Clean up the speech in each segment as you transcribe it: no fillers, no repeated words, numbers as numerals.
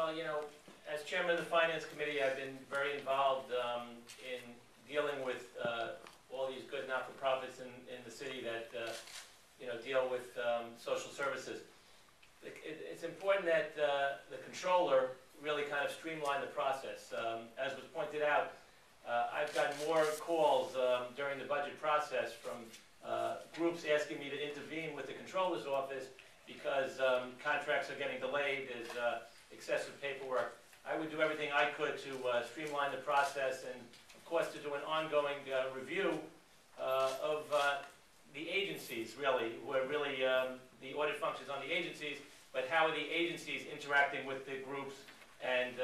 Well, you know, as chairman of the Finance Committee, I've been very involved in dealing with all these good not-for-profits in the city that, you know, deal with social services. It's important that the Comptroller really kind of streamline the process. As was pointed out, I've gotten more calls during the budget process from groups asking me to intervene with the Comptroller's office because contracts are getting delayed, there's excessive paperwork. I would do everything I could to streamline the process and, of course, to do an ongoing review of the agencies, really, where really the audit functions on the agencies, but how are the agencies interacting with the groups and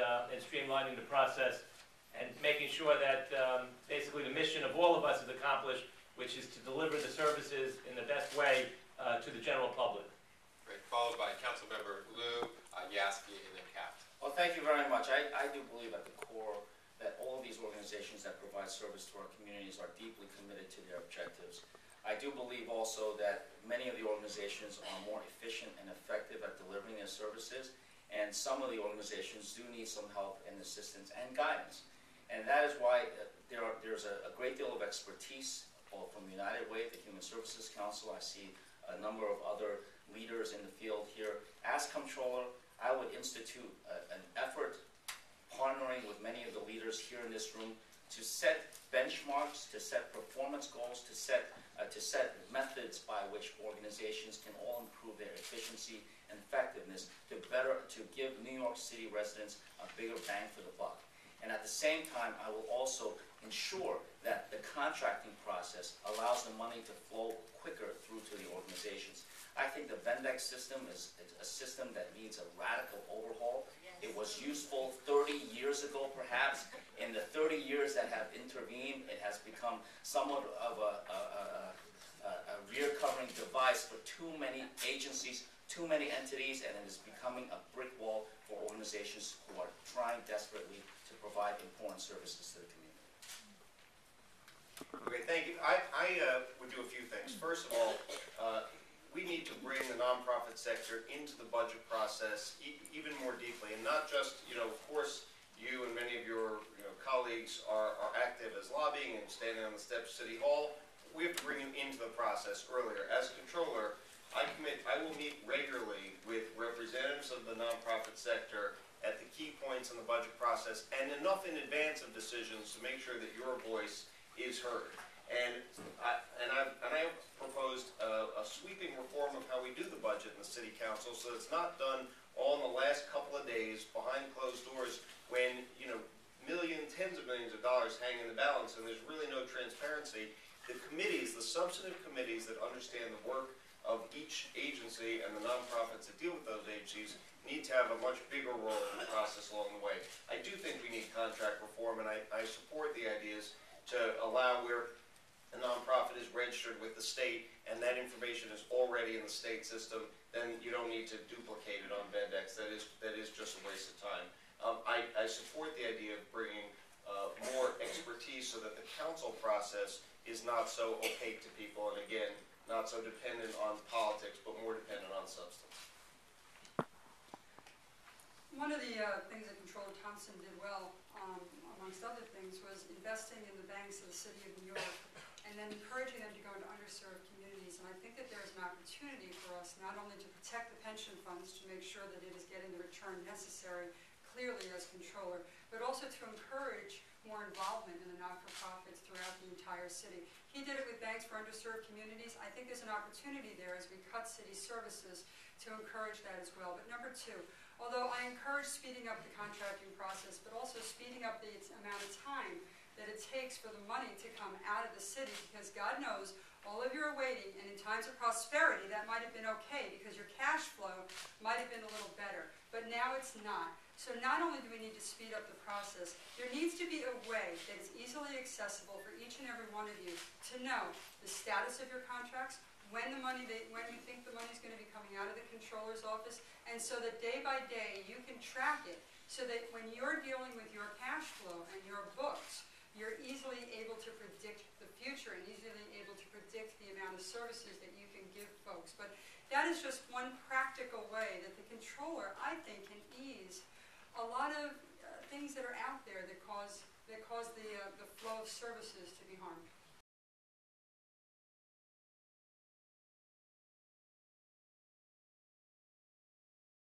streamlining the process and making sure that basically the mission of all of us is accomplished, which is to deliver the services in the best way to the general public. Great. Followed by Councilmember Liu, Yassky, and then Katz. Well, thank you very much. I do believe at the core that all of these organizations that provide service to our communities are deeply committed to their objectives. I do believe also that many of the organizations are more efficient and effective at delivering their services, and some of the organizations do need some help and assistance and guidance. And that is why there's a great deal of expertise, both from United Way, the Human Services Council. I see a number of other leaders in the field here. As Comptroller, I would institute an effort partnering with many of the leaders here in this room to set benchmarks, to set performance goals, to set methods by which organizations can all improve their efficiency and effectiveness to give New York City residents a bigger bang for the buck. And at the same time, I will also ensure that the contracting process allows the money to flow quicker through to the organizations. I think the Vendex system is a system that needs a radical overhaul. It was useful 30 years ago, perhaps. In the 30 years that have intervened, it has become somewhat of a rear-covering device for too many agencies, too many entities, and it is becoming a brick wall for organizations who are trying desperately to provide important services to the community. Okay, thank you. I would do a few things. First of all, we need to bring the nonprofit sector into the budget process even more deeply, and not just, of course, you and many of your colleagues are active as lobbying and standing on the steps of City Hall. We have to bring you into the process earlier. As a Comptroller, I will meet regularly with representatives of the nonprofit sector at the key points in the budget process, and enough in advance of decisions to make sure that your voice is heard. And I proposed a sweeping reform of how we do the budget in the City Council, so it's not done all in the last couple of days behind closed doors when tens of millions of dollars hang in the balance and there's really no transparency. The committees, the substantive committees that understand the work of each agency and the nonprofits that deal with those agencies need to have a much bigger role in the process along the way. I do think we need contract reform, and I support the ideas to allow where a nonprofit is registered with the state and that information is already in the state system, then you don't need to duplicate it on Vendex. That is just a waste of time. I support the idea of bringing more expertise so that the council process is not so opaque to people, and again, not so dependent on politics, but more dependent on substance. One of the things that Comptroller Thompson did well, amongst other things, was investing in the banks of the City of New York and then encouraging them to go into underserved communities. And I think that there is an opportunity for us not only to protect the pension funds to make sure that it is getting the return necessary, clearly as Comptroller, but also to encourage more involvement in the not-for-profits throughout the entire city. He did it with Banks for Underserved Communities. I think there's an opportunity there as we cut city services to encourage that as well. But number two, although I encourage speeding up the contracting process, but also speeding up the amount of time that it takes for the money to come out of the city, because God knows all of you are waiting, and in times of prosperity that might have been okay because your cash flow might have been a little better, but now it's not. So not only do we need to speed up the process, there needs to be a way that is easily accessible for each and every one of you to know the status of your contracts, when you think the money is going to be coming out of the Comptroller's office, and so that day by day you can track it, so that when you're dealing with your cash flow and your books, you're easily able to predict the future and easily able to predict the amount of services that you can give folks. But that is just one practical way that the Comptroller, I think, can ease lot of things that are out there that cause the flow of services to be harmed.